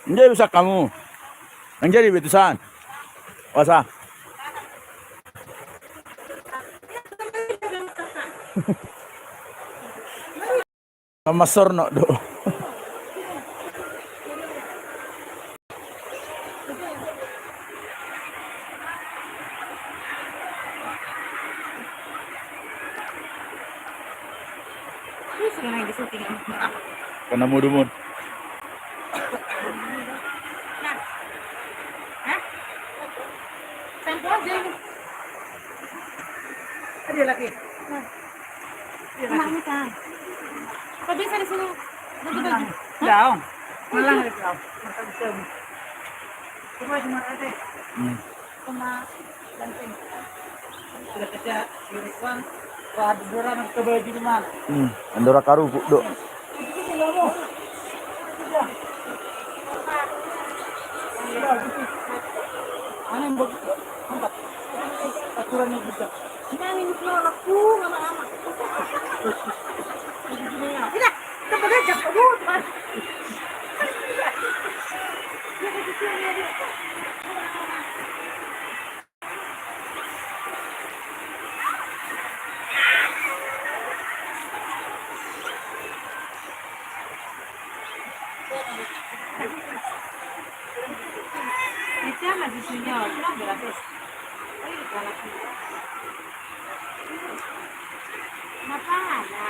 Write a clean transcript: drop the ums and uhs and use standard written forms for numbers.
Hindi bisa kamu. Yang jadi betusan. Wasa. Masor no do. Karena mudumun. Ada lagi. Ini kan. Kok bisa di sini? Daun. Malang ada daun. Mata bisa. Coba cuma ada. Sama lanting. Sudah kerja Irwan. Wah, dora nak coba di mana? Andora karu do. Mana yang bagus? Empat. Aturannya bisa. Mana ini kalau aku lama-lama. Tidak, kita aja kabut. Itu masih sinyal, kenapa gratis? Kenapa ada?